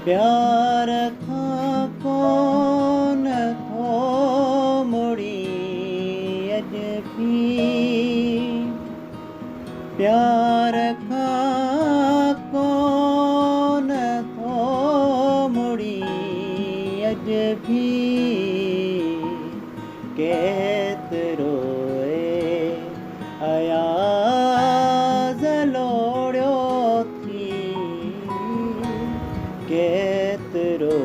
प्यार खां कोन थो मुड़ी अॼ भी प्यार खां कोन थो मुड़ी अॼ भी केतिरो अयाज़ लोड़ियो थी केतिरो